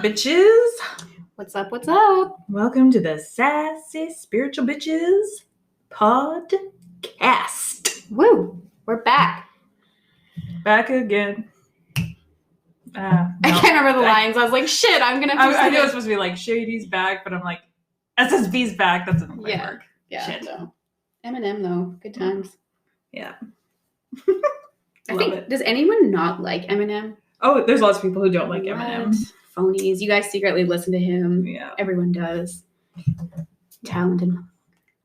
up, bitches? What's up? What's up? Welcome to the Sassy Spiritual Bitches podcast. Woo! We're back. Back again. I can't remember the lines. I was like, shit, I'm gonna. I know it's supposed to be like Shady's back, but I'm like, SSB's back. That doesn't quite work. Yeah. Shit. No. Eminem though, good times. Yeah. I think. Does anyone not like Eminem? Oh, there's lots of people who don't like Eminem. Phonies. You guys secretly listen to him. Yeah. Everyone does. Talented.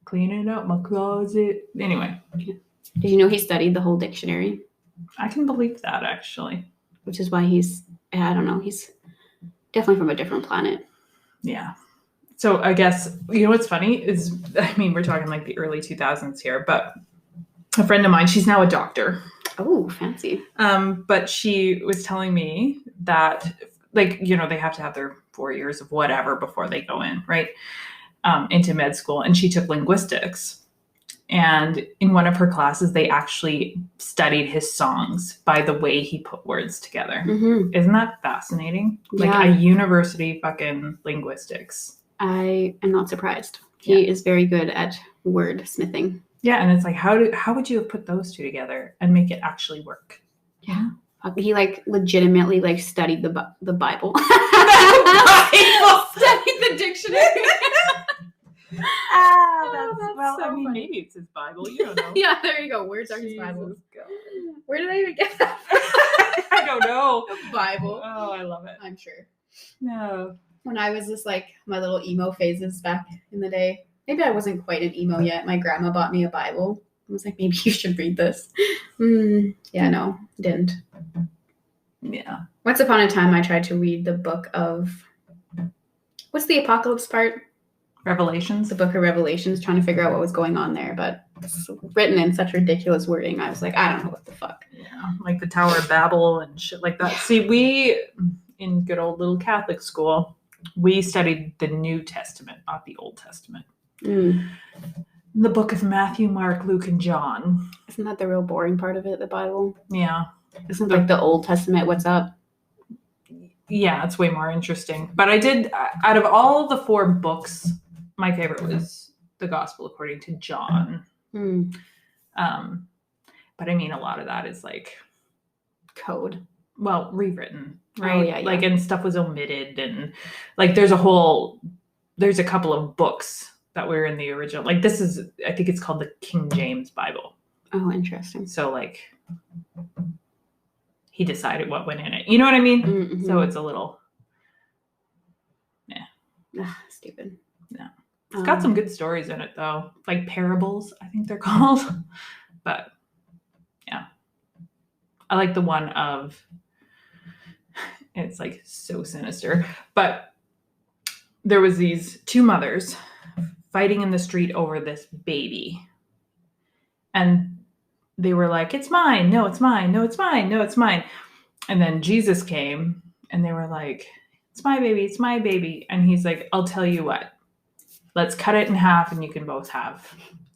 Cleaning out my closet. Anyway. Did you know he studied the whole dictionary? I can believe that, actually. Which is why he's definitely from a different planet. Yeah. So I guess, you know what's funny is, we're talking like the early 2000s here, but a friend of mine, she's now a doctor. Oh, fancy. But she was telling me that, like, you know, they have to have their 4 years of whatever before they go in, right? Into med school. And she took linguistics. And in one of her classes, they actually studied his songs by the way he put words together. Mm-hmm. Isn't that fascinating? Yeah. Like a university fucking linguistics. I am not surprised. He is very good at wordsmithing. Yeah, and it's like, how would you have put those two together and make it actually work? Yeah. He like legitimately like studied the Bible. Studied the dictionary. Funny. Maybe it's his Bible. You don't know. Yeah, there you go. Words are his Bible. God. Where did I even get that? I don't know. The Bible. Oh, I love it. I'm sure. No. When I was just like my little emo phases back in the day, maybe I wasn't quite an emo yet. My grandma bought me a Bible. I was like, maybe you should read this. Yeah, no, didn't. Yeah. Once upon a time, I tried to read the book of, what's the apocalypse part? Revelations. The book of Revelations, trying to figure out what was going on there, but it's written in such ridiculous wording. I was like, I don't know what the fuck. Yeah, like the Tower of Babel and shit like that. See, we, in good old little Catholic school, we studied the New Testament, not the Old Testament. The book of Matthew, Mark, Luke, and John. Isn't that the real boring part of it, the Bible? Yeah. Isn't like the Old Testament, what's up? Yeah, it's way more interesting. But I did, out of all the 4 books, my favorite was the Gospel according to John. But I mean, a lot of that is like code. Well, rewritten, right? Oh, yeah. Like, and stuff was omitted, and like there's a couple of books that were in the original. Like this is, I think it's called the King James Bible. Oh, interesting. So like he decided what went in it. You know what I mean? Mm-hmm. So it's a little, stupid. Yeah. It's got some good stories in it though. Like parables, I think they're called. But yeah. I like the one of, it's like so sinister, but there was these 2 mothers fighting in the street over this baby. And they were like, it's mine. No, it's mine. No, it's mine. No, it's mine. And then Jesus came and they were like, it's my baby. It's my baby. And he's like, I'll tell you what, let's cut it in half and you can both have.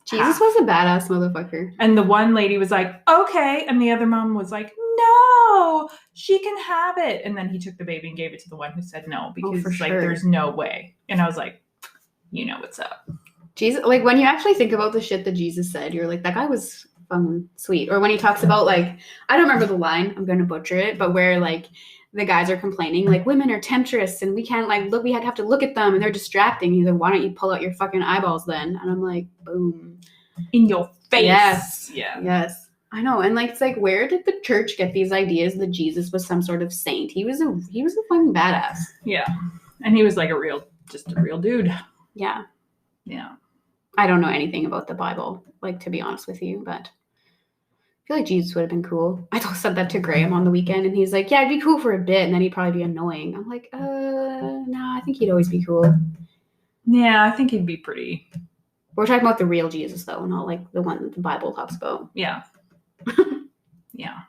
Jesus was a badass motherfucker. And the one lady was like, okay. And the other mom was like, no, she can have it. And then he took the baby and gave it to the one who said no, because there's no way. And I was like, you know what's up. Jesus, like when you actually think about the shit that Jesus said, you're like, that guy was sweet. Or when he talks about like, I don't remember the line, I'm going to butcher it, but where like the guys are complaining, like women are temptress and we can't like look, we have to look at them and they're distracting. He's like, why don't you pull out your fucking eyeballs then? And I'm like, boom. In your face. Yes. Yeah. Yes. I know. And like, it's like, where did the church get these ideas that Jesus was some sort of saint? He was a fucking badass. Yeah. And he was like just a real dude. Yeah. Yeah. I don't know anything about the Bible, like, to be honest with you, but I feel like Jesus would have been cool. I said that to Graham on the weekend, and he's like, yeah, it'd be cool for a bit, and then he'd probably be annoying. I'm like, no, I think he'd always be cool. Yeah, I think he'd be pretty. We're talking about the real Jesus, though, not like the one that the Bible talks about. Yeah. Yeah.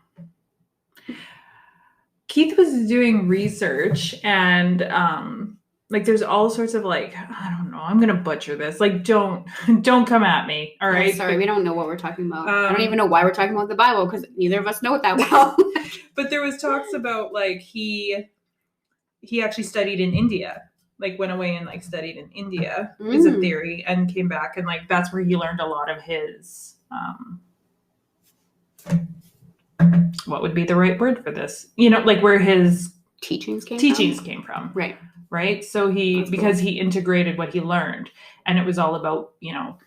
Keith was doing research, and like there's all sorts of like, I don't know, I'm gonna butcher this. Like, don't come at me. All right. Sorry, we don't know what we're talking about. I don't even know why we're talking about the Bible, because neither of us know it that well. But there was talks about like he he actually studied in India, like went away and like studied in India is a theory, and came back, and like that's where he learned a lot of his what would be the right word for this? You know, like where his teachings came from. Right. So That's because cool. he integrated what he learned, and it was all about, you know,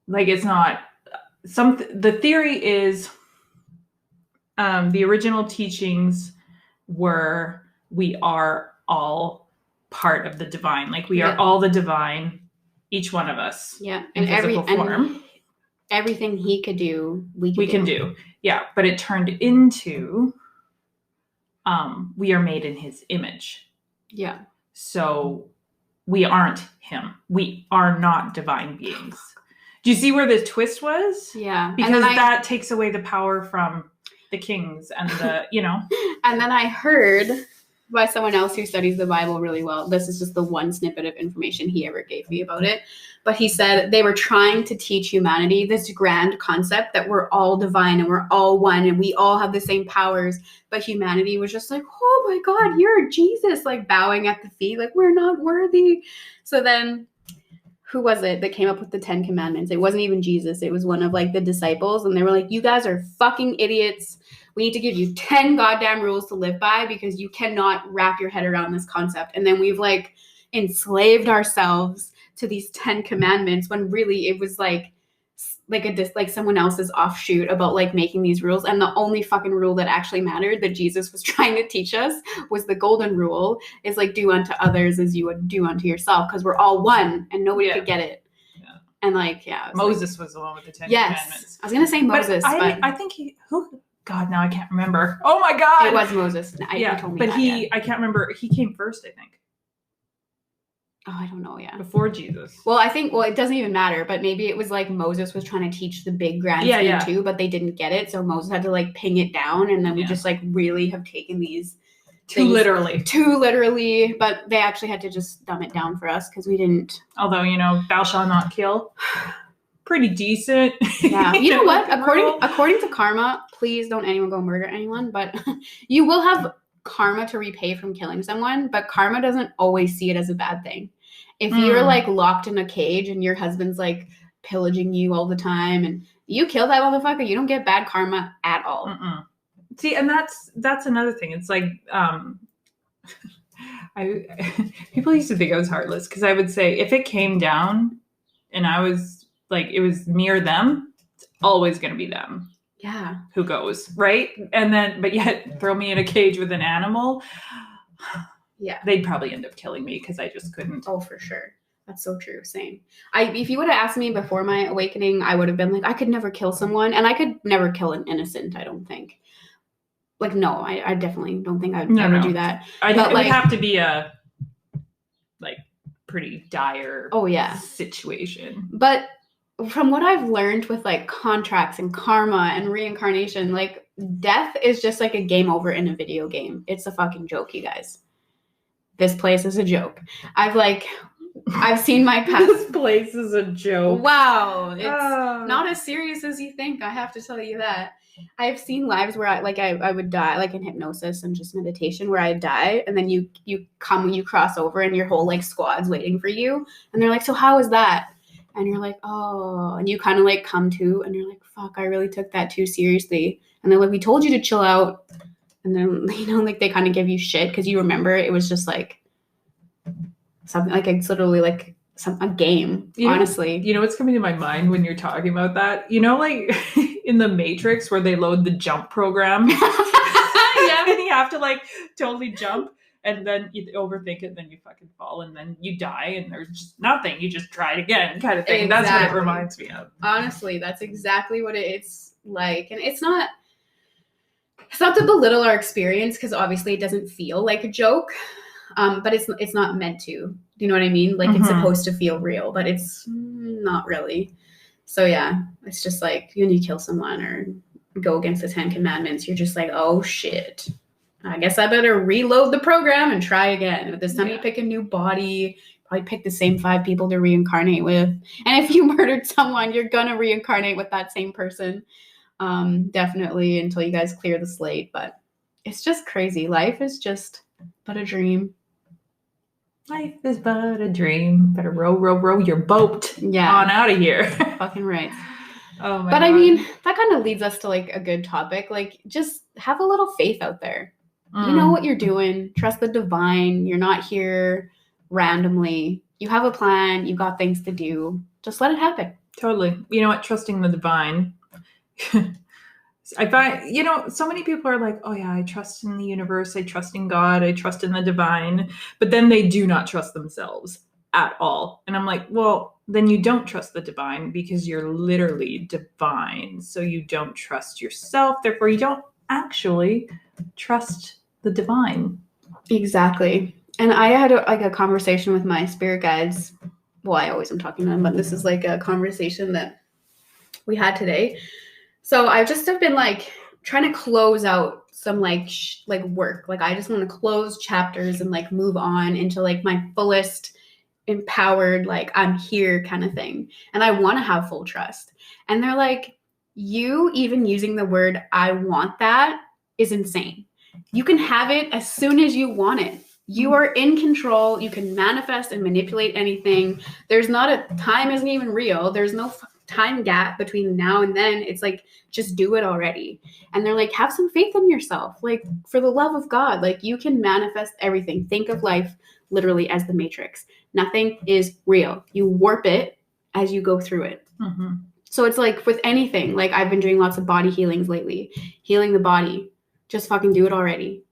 like it's not the theory is the original teachings were we are all part of the divine. Like we are all the divine, each one of us. Yeah. In physical form. And everything he could do, we can do. Yeah. But it turned into we are made in his image. Yeah. So we aren't him. We are not divine beings. Do you see where the twist was? Yeah. Because that takes away the power from the kings and the, you know. And then I heard by someone else who studies the Bible really well, this is just the one snippet of information he ever gave me about it, but he said they were trying to teach humanity this grand concept that we're all divine and we're all one and we all have the same powers, but humanity was just like, oh my God, you're Jesus, like bowing at the feet, like we're not worthy. So then who was it that came up with the 10 commandments? It wasn't even Jesus. It was one of like the disciples. And they were like, you guys are fucking idiots. We need to give you 10 goddamn rules to live by because you cannot wrap your head around this concept. And then we've like enslaved ourselves to these 10 commandments when really it was like someone else's offshoot about like making these rules. And the only fucking rule that actually mattered that Jesus was trying to teach us was the golden rule, is like do unto others as you would do unto yourself, because we're all one and nobody could get it. Yeah. And like, yeah. Moses was the one with the 10 commandments. I was going to say Moses, but I think God, now I can't remember. Oh my God. It was Moses. He told me I can't remember. He came first, I think. Oh, I don't know. Yeah. Before Jesus. Well, I think, it doesn't even matter, but maybe it was like Moses was trying to teach the big grand thing too, but they didn't get it. So Moses had to like ping it down. And then we just like really have taken these too literally, but they actually had to just dumb it down for us because we didn't. Although, you know, thou shalt not kill. Pretty decent. Yeah. You know what? According to karma, please don't anyone go murder anyone, but you will have karma to repay from killing someone, but karma doesn't always see it as a bad thing. If you're like locked in a cage and your husband's like pillaging you all the time and you kill that motherfucker, you don't get bad karma at all. Mm-mm. See, and that's another thing. It's like people used to think I was heartless because I would say if it came down and I was like, it was me or them, it's always going to be them. Yeah. Who goes, right? And then, but yet throw me in a cage with an animal. Yeah. They'd probably end up killing me because I just couldn't. Oh, for sure. That's so true. Same. If you would have asked me before my awakening, I would have been like, I could never kill someone. And I could never kill an innocent, I don't think. Like, no, I definitely don't think I'd ever do that. It would have to be a like pretty dire situation. But from what I've learned with like contracts and karma and reincarnation, like death is just like a game over in a video game. It's a fucking joke, you guys. This place is a joke. I've seen my past. This place is a joke. Wow. It's not as serious as you think. I have to tell you that. I've seen lives where I would die, like in hypnosis and just meditation, where I die, and then you cross over and your whole like squad's waiting for you. And they're like, so how was that? And you're like, oh, and you kind of like come to and you're like, fuck, I really took that too seriously. And they're like, we told you to chill out. And then, you know, like they kind of give you shit because you remember it was just like something like it's literally like a game, honestly. You know what's coming to my mind when you're talking about that? You know, like in the Matrix where they load the jump program? Yeah. And you have to like totally jump. And then you overthink it, then you fucking fall, and then you die, and there's just nothing. You just try it again, kind of thing. Exactly. That's what it reminds me of. Honestly, that's exactly what it's like. And it's not to belittle our experience, because obviously it doesn't feel like a joke, but it's not meant to. Do you know what I mean? Like it's supposed to feel real, but it's not really. So yeah, it's just like when you kill someone or go against the 10 commandments, you're just like, oh shit. I guess I better reload the program and try again. This time you pick a new body, probably pick the same 5 people to reincarnate with. And if you murdered someone, you're going to reincarnate with that same person. Definitely until you guys clear the slate. But It's just crazy. Life is just but a dream. Life is but a dream. Better row, row, row your boat Yeah. on out of here. Fucking right. Oh my But God. I mean, that kind of leads us to like a good topic. Like, just have a little faith out there. You know what you're doing. Trust the divine. You're not here randomly. You have a plan. You got things to do. Just let it happen. Totally. You know what? Trusting the divine. I find, you know, so many people are like, oh yeah, I trust in the universe. I trust in God. I trust in the divine. But then they do not trust themselves at all. And I'm like, well, then you don't trust the divine because you're literally divine. So you don't trust yourself. Therefore, you don't actually trust the divine. Exactly. And I had a conversation with my spirit guides. Well, I always am talking to them, but this is like a conversation that we had today. So I just have been like trying to close out some like work. Like I just want to close chapters and like move on into like my fullest empowered, like I'm here kind of thing. And I want to have full trust. And they're like, you even using the word I want that is insane. You can have it as soon as you want it. You are in control. You can manifest and manipulate anything. There's not a time isn't even real. There's no time gap between now and then. It's like, just do it already. And they're like, have some faith in yourself. Like, for the love of God, like you can manifest everything. Think of life literally as the Matrix. Nothing is real. You warp it as you go through it. Mm-hmm. So it's like with anything, like I've been doing lots of body healings lately, healing the body. Just fucking do it already.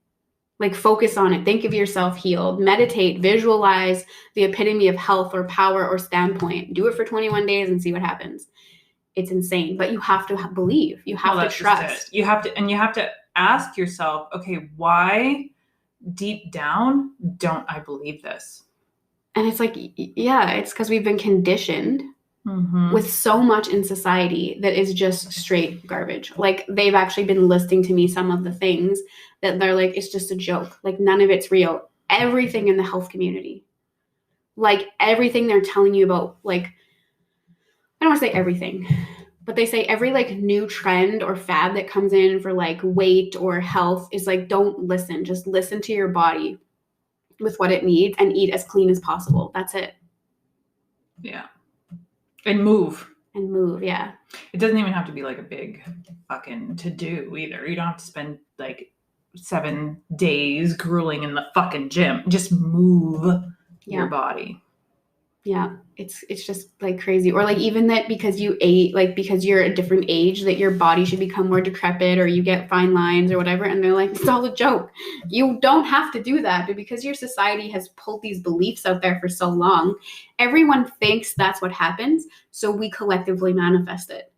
Like focus on it. Think of yourself healed. Meditate. Visualize the epitome of health or power or standpoint. Do it for 21 days and see what happens. It's insane, but you have to believe. You have to trust. You have to ask yourself, okay, why deep down don't I believe this? And it's like, yeah, it's because we've been conditioned with so much in society that is just straight garbage. Like they've actually been listing to me some of the things that they're like, it's just a joke. Like none of it's real. Everything in the health community, like everything they're telling you about, like, I don't want to say everything, but they say every like new trend or fad that comes in for like weight or health is like, don't listen. Just listen to your body with what it needs and eat as clean as possible. That's it. Yeah. And move. Yeah. It doesn't even have to be like a big fucking to-do either. You don't have to spend like 7 days grueling in the fucking gym. Just move your body. Yeah. It's just like crazy. Or like even that because you ate, like because you're a different age, that your body should become more decrepit or you get fine lines or whatever. And they're like, it's all a joke. You don't have to do that. But because your society has pulled these beliefs out there for so long, everyone thinks that's what happens. So we collectively manifest it.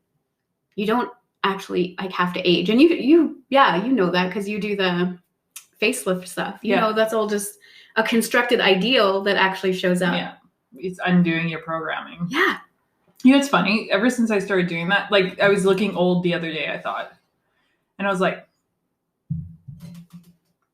You don't actually like have to age. And you know that because you do the facelift stuff. You know, that's all just a constructed ideal that actually shows up. Yeah. It's undoing your programming. Yeah. You know, it's funny. Ever since I started doing that, like I was looking old the other day, I thought. And I was like,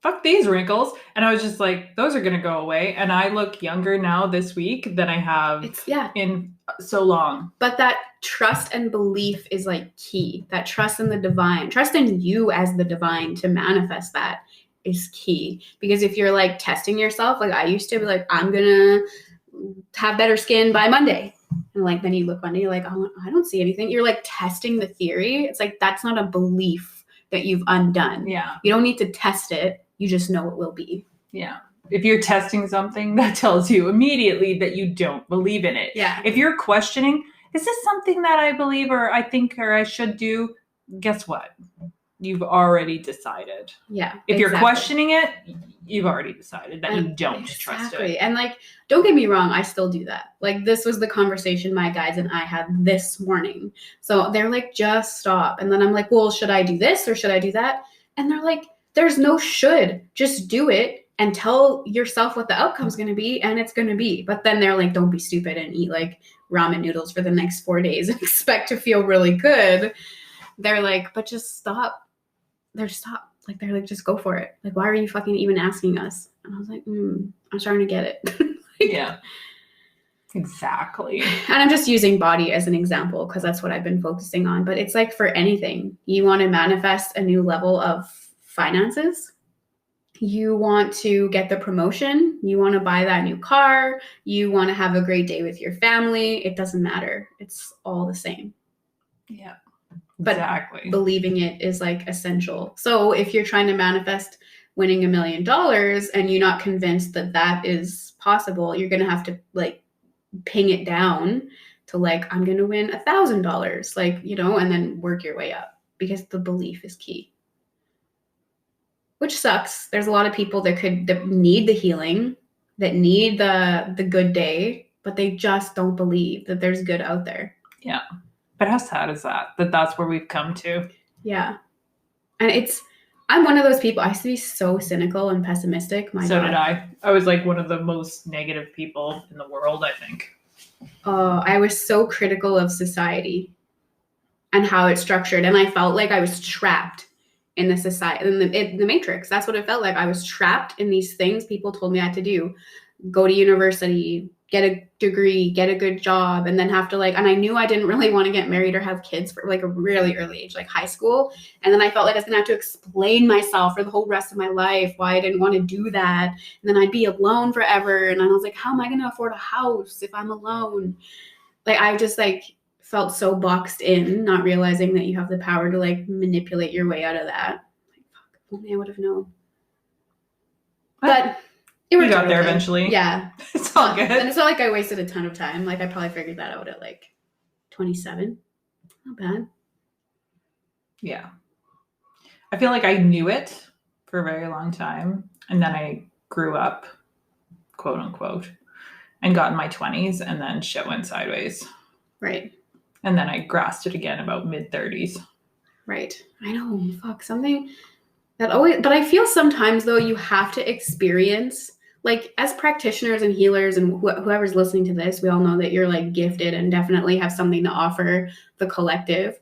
fuck these wrinkles. And I was just like, those are going to go away. And I look younger now this week than I have in so long. But that trust and belief is like key. That trust in the divine, trust in you as the divine to manifest that is key. Because if you're like testing yourself, like I used to be like, I'm going to have better skin by Monday. And like, then you look Monday, you're like, oh, I don't see anything. You're like testing the theory. It's like, that's not a belief that you've undone. Yeah. You don't need to test it. You just know it will be. Yeah. If you're testing something, that tells you immediately that you don't believe in it. Yeah. If you're questioning, is this something that I believe or I think or I should do? Guess what? You've already decided. Yeah. If you're questioning it, you've already decided that you don't trust it. And like, don't get me wrong, I still do that. Like, this was the conversation my guides and I had this morning. So they're like, just stop. And then I'm like, well, should I do this or should I do that? And they're like, there's no should. Just do it and tell yourself what the outcome's going to be, and it's going to be. But then they're like, don't be stupid and eat like ramen noodles for the next 4 days and expect to feel really good. They're like, but just stop. Stop. Like, they're like, just go for it. Like, why are you fucking even asking us? And I was like, I'm starting to get it. Yeah. Exactly. And I'm just using body as an example because that's what I've been focusing on. But it's like for anything, you want to manifest a new level of finances. You want to get the promotion. You want to buy that new car. You want to have a great day with your family. It doesn't matter. It's all the same. Yeah. But exactly. believing it is like essential. So if you're trying to manifest winning $1 million and you're not convinced that that is possible, you're going to have to like ping it down to like, I'm going to win $1,000, like, you know, and then work your way up, because the belief is key. Which sucks. There's a lot of people that need the healing, that need the good day, but they just don't believe that there's good out there. Yeah. But how sad is that that's where we've come to? Yeah. And I'm one of those people. I used to be so cynical and pessimistic. So did I. I was like one of the most negative people in the world, I think. I was so critical of society and how it's structured. And I felt like I was trapped in the society, in the matrix. That's what it felt like. I was trapped in these things people told me I had to do. Go to university, get a degree, get a good job, and then have to like, and I knew I didn't really want to get married or have kids for like a really early age, like high school. And then I felt like I was gonna have to explain myself for the whole rest of my life why I didn't want to do that. And then I'd be alone forever. And I was like, how am I gonna afford a house if I'm alone? Like, I just like felt so boxed in, not realizing that you have the power to like manipulate your way out of that. Like, fuck, if only I would have known. But you got there eventually. Yeah. It's all good. And it's not like I wasted a ton of time. Like, I probably figured that out at like 27. Not bad. Yeah. I feel like I knew it for a very long time. And then I grew up, quote unquote, and got in my 20s, and then shit went sideways. Right. And then I grasped it again about mid-30s. Right. I know. Fuck. Something that always... But I feel sometimes, though, you have to experience... Like, as practitioners and healers and whoever's listening to this, we all know that you're, like, gifted and definitely have something to offer the collective.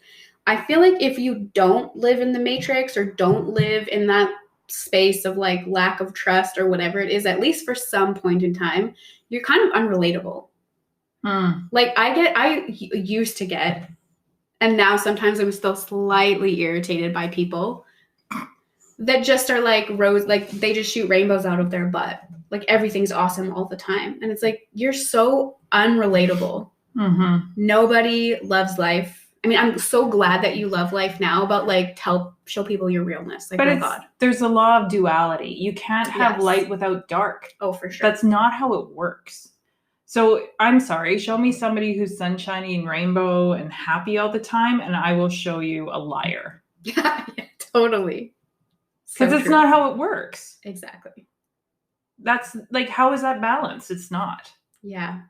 I feel like if you don't live in the matrix or don't live in that space of, like, lack of trust or whatever it is, at least for some point in time, you're kind of unrelatable. Like, I used to get, and now sometimes I'm still slightly irritated by people that just are like like they just shoot rainbows out of their butt. Like, everything's awesome all the time. And it's like, you're so unrelatable. Mm-hmm. Nobody loves life. I mean, I'm so glad that you love life now, but like, show people your realness. Like, but my God. There's a law of duality. You can't have light without dark. Oh, for sure. That's not how it works. So I'm sorry, show me somebody who's sunshiny and rainbow and happy all the time, and I will show you a liar. Yeah, totally. Because it's not how it works. Exactly. That's like, how is that balanced? It's not. Yeah.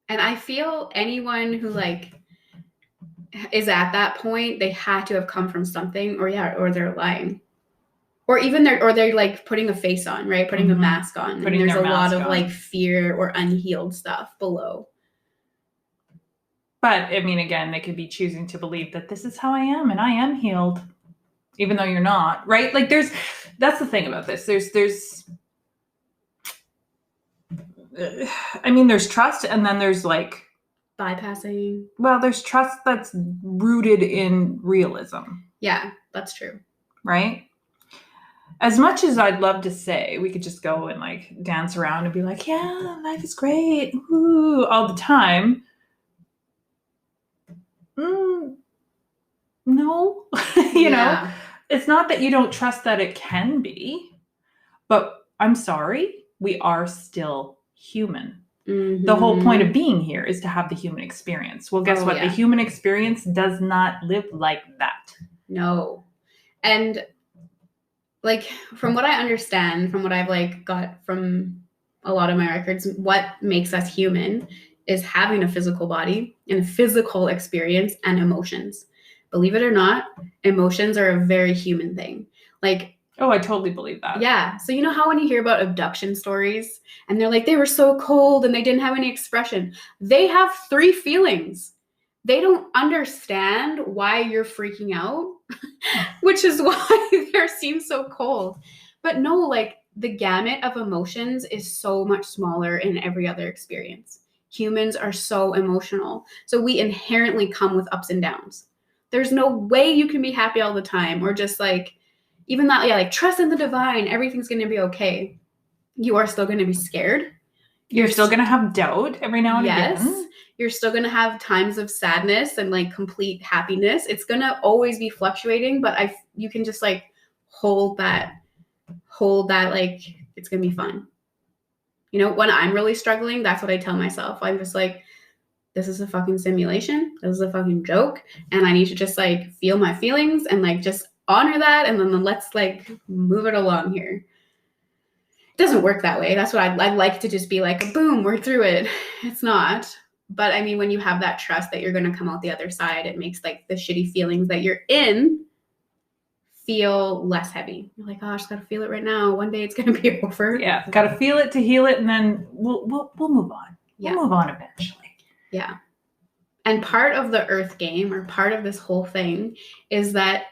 And I feel anyone who like is at that point, they had to have come from something, or they're lying. Or even they're like putting a face on, right? Putting a mask on. And there's a lot of like fear or unhealed stuff below. But I mean, again, they could be choosing to believe that this is how I am and I am healed, even though you're not, right? Like, that's the thing about this. There's trust, and then there's like bypassing. Well, there's trust that's rooted in realism. Yeah, that's true. Right? As much as I'd love to say we could just go and like dance around and be like, yeah, life is great, woo, all the time. No. you know, it's not that you don't trust that it can be, but I'm sorry, we are still human. Mm-hmm. The whole point of being here is to have the human experience. Well, guess what? Yeah. The human experience does not live like that. No. And like, from what I understand, from what I've like got from a lot of my records, what makes us human is having a physical body and a physical experience and emotions. Believe it or not, emotions are a very human thing. Like, oh, I totally believe that. Yeah. So you know how when you hear about abduction stories and they're like, they were so cold and they didn't have any expression. They have 3 feelings. They don't understand why you're freaking out, which is why they seem so cold. But no, like, the gamut of emotions is so much smaller in every other experience. Humans are so emotional. So we inherently come with ups and downs. There's no way you can be happy all the time or just like, even that, yeah, like trust in the divine, everything's going to be okay. You are still going to be scared. You're still going to have doubt every now and again. You're still going to have times of sadness and like complete happiness. It's going to always be fluctuating, but you can just like hold that, like, it's going to be fun. You know, when I'm really struggling, that's what I tell myself. I'm just like, this is a fucking simulation. This is a fucking joke. And I need to just like feel my feelings and like just honor that. And then let's like move it along here. It doesn't work that way. That's what I'd like to just be like, boom, we're through it. It's not. But I mean, when you have that trust that you're going to come out the other side, it makes like the shitty feelings that you're in feel less heavy. You're like, oh, I just got to feel it right now. One day it's going to be over. Yeah. Got to feel it to heal it. And then we'll move on. Yeah. We'll move on eventually. Yeah. And part of the earth game, or part of this whole thing, is that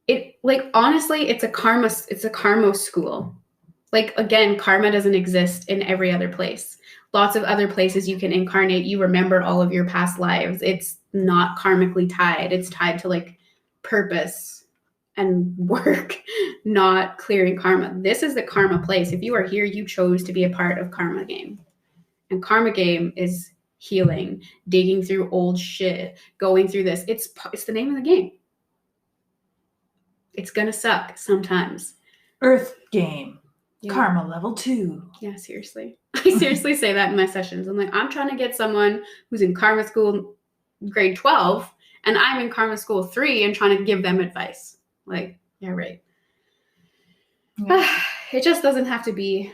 it, like, honestly, it's a karma school. Like, again, karma doesn't exist in every other place. Lots of other places you can incarnate. You remember all of your past lives. It's not karmically tied. It's tied to like purpose and work, not clearing karma. This is the karma place. If you are here, you chose to be a part of karma game. And karma game is healing, digging through old shit, going through this. It's the name of the game. It's gonna suck sometimes. Earth game. Yeah. Karma level 2. Yeah, seriously. I seriously say that in my sessions. I'm like, I'm trying to get someone who's in karma school grade 12, and I'm in karma school 3 and trying to give them advice. Like, yeah, right. Yeah. It just doesn't have to be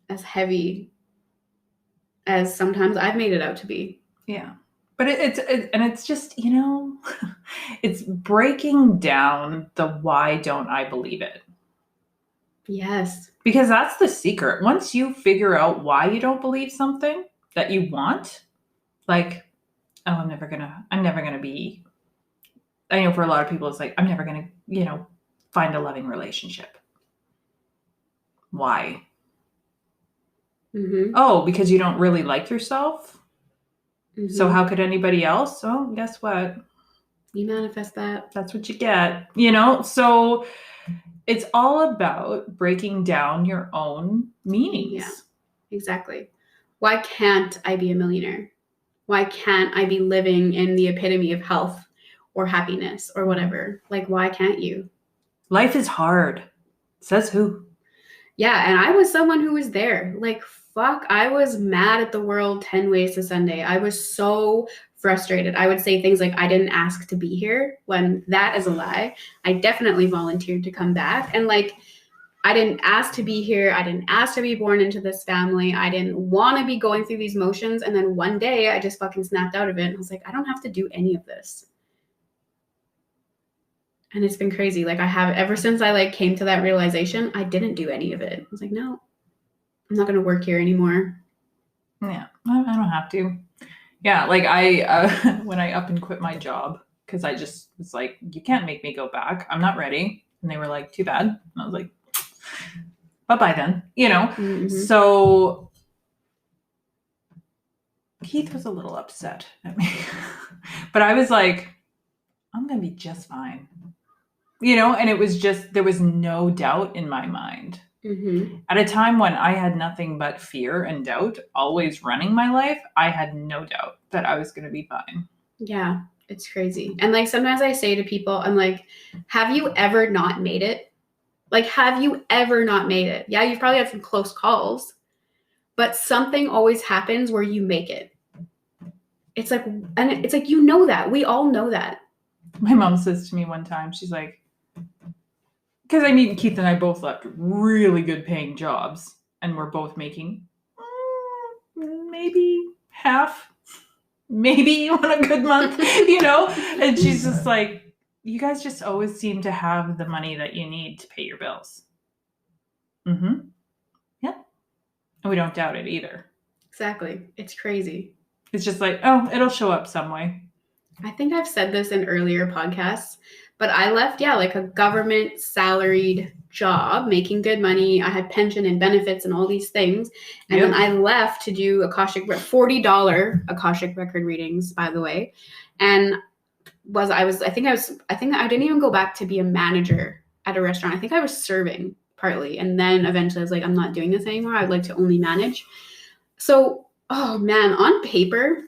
as heavy as sometimes I've made it out to be. Yeah. But it's just, you know, it's breaking down the why don't I believe it. Yes. Because that's the secret. Once you figure out why you don't believe something that you want, like, oh, I'm never gonna be, I know for a lot of people, it's like, I'm never gonna, you know, find a loving relationship. Why? Mm-hmm. Oh, because you don't really like yourself? Mm-hmm. So how could anybody else? Oh, guess what? You manifest that. That's what you get, you know? So it's all about breaking down your own meanings. Yeah, exactly. Why can't I be a millionaire? Why can't I be living in the epitome of health or happiness or whatever? Like, why can't you? Life is hard. Says who? Yeah, and I was someone who was there. Like, fuck, I was mad at the world 10 ways to Sunday. I was so frustrated. I would say things like, I didn't ask to be here, when that is a lie. I definitely volunteered to come back. And like, I didn't ask to be here. I didn't ask to be born into this family. I didn't want to be going through these motions. And then one day I just fucking snapped out of it. And I was like, I don't have to do any of this. And it's been crazy. Like, I have, ever since I like came to that realization, I didn't do any of it. I was like, no, I'm not going to work here anymore. Yeah, I don't have to. Yeah, like I, when I up and quit my job, because I just was like, you can't make me go back. I'm not ready. And they were like, too bad. And I was like, bye-bye then, you know? Mm-hmm. So Keith was a little upset at me. But I was like, I'm going to be just fine. You know? And it was just, there was no doubt in my mind. Mm-hmm. At a time when I had nothing but fear and doubt always running my life, I had no doubt that I was going to be fine. Yeah, it's crazy. And like, sometimes I say to people, I'm like, have you ever not made it? Like, have you ever not made it? Yeah, you've probably had some close calls, but something always happens where you make it. It's like, and it's like, you know that. We all know that. My mom says to me one time, she's like, because I mean, Keith and I both left really good paying jobs, and we're both making maybe half, maybe on a good month, you know? And she's just like, you guys just always seem to have the money that you need to pay your bills. Mm-hmm. Yeah. And we don't doubt it either. Exactly. It's crazy. It's just like, oh, it'll show up some way. I think I've said this in earlier podcasts, but I left, like a government salaried job, making good money. I had pension and benefits and all these things. And then I left to do $40 Akashic record readings, by the way. And I think I didn't even go back to be a manager at a restaurant. I think I was serving partly. And then eventually I was like, I'm not doing this anymore. I'd like to only manage. So, oh man, on paper,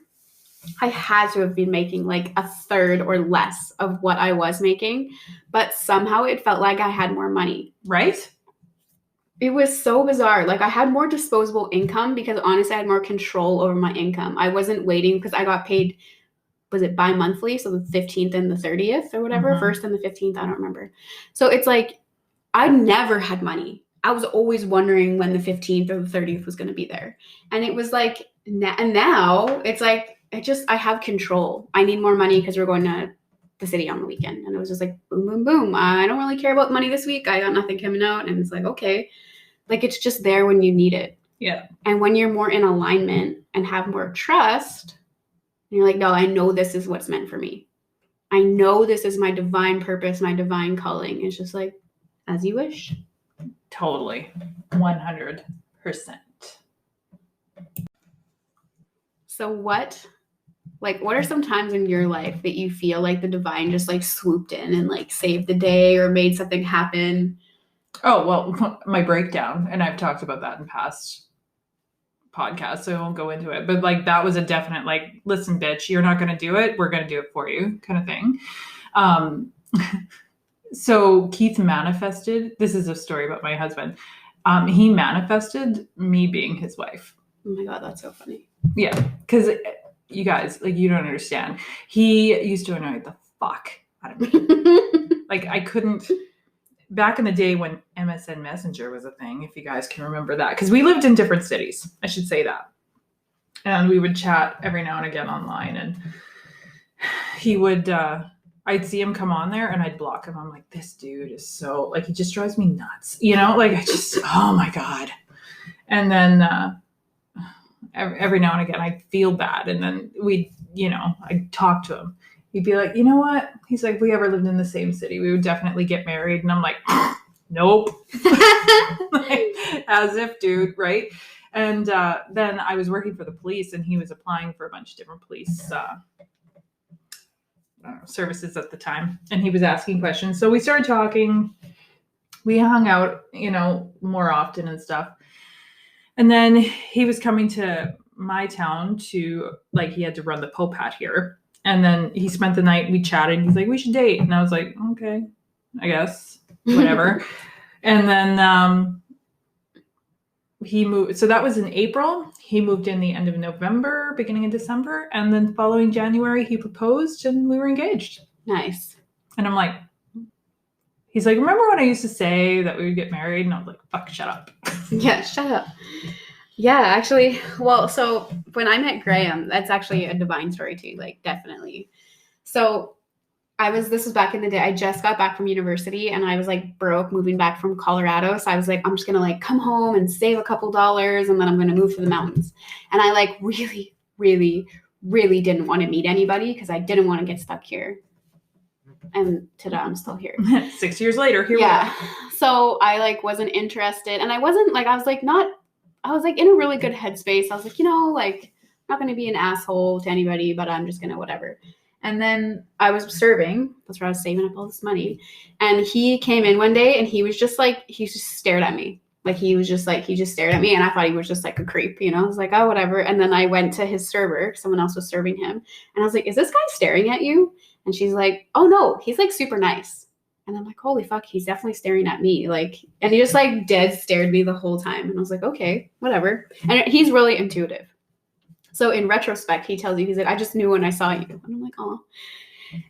I had to have been making like a third or less of what I was making, but somehow it felt like I had more money. Right? It was so bizarre. Like I had more disposable income because honestly, I had more control over my income. I wasn't waiting because I got paid, was it bi-monthly? So the 15th and the 30th or whatever, first and the 15th, I don't remember. So it's like, I never had money. I was always wondering when the 15th or the 30th was going to be there. And it was like, and now it's like, I have control. I need more money because we're going to the city on the weekend. And it was just like, boom, boom, boom. I don't really care about money this week. I got nothing coming out. And it's like, okay, like it's just there when you need it. Yeah. And when you're more in alignment and have more trust, and you're like, no, I know this is what's meant for me. I know this is my divine purpose, my divine calling. It's just like, as you wish. Totally. 100%. So what are some times in your life that you feel like the divine just like swooped in and like saved the day or made something happen? Oh, well, my breakdown, and I've talked about that in past podcasts, so I won't go into it. But like that was a definite like, listen, bitch, you're not going to do it. We're going to do it for you kind of thing. So Keith manifested, this is a story about my husband. He manifested me being his wife. Oh my God, that's so funny. Yeah, because you guys, like, you don't understand. He used to annoy the fuck out of me. Like, I couldn't, back in the day when MSN Messenger was a thing, if you guys can remember that, because we lived in different cities, I should say that. And we would chat every now and again online, and he would, I'd see him come on there and I'd block him. I'm like, this dude is so, like, he just drives me nuts, you know? Like, I just, oh my God. And then every now and again, I'd feel bad. And then I'd talk to him. He'd be like, you know what? He's like, if we ever lived in the same city, we would definitely get married. And I'm like, nope. Like, as if, dude, right? And then I was working for the police and he was applying for a bunch of different police services at the time, and he was asking questions. So we started talking, we hung out, more often and stuff. And then he was coming to my town to, like, he had to run the Popat here. And then he spent the night, we chatted, he's like, we should date. And I was like, okay, I guess, whatever. And then he moved. So that was in April. He moved in the end of November, beginning of December. And then following January, he proposed and we were engaged. Nice. And I'm like, he's like, remember when I used to say that we would get married? And I was like, fuck, shut up. Yeah, shut up. Yeah, actually, well, so when I met Graham, that's actually a divine story too, like, definitely. So this was back in the day, I just got back from university and I was like broke moving back from Colorado. So I was like, I'm just going to like come home and save a couple dollars and then I'm going to move to the mountains. And I like really, really, really didn't want to meet anybody because I didn't want to get stuck here. And today I'm still here. 6 years later, here we are. So I like wasn't interested, and I wasn't like, I was like in a really good headspace. I was like, like, I'm not going to be an asshole to anybody, but I'm just going to whatever. And then I was serving. That's where I was saving up all this money. And he came in one day and he just stared at me. Like, he just stared at me. And I thought he was just like a creep, I was like, oh, whatever. And then I went to his server. Someone else was serving him. And I was like, is this guy staring at you? And she's like, oh no, he's like super nice. And I'm like, holy fuck, he's definitely staring at me. Like, and he just like dead stared me the whole time. And I was like, okay, whatever. And he's really intuitive. So in retrospect, he tells you, he's like, I just knew when I saw you. And I'm like, oh.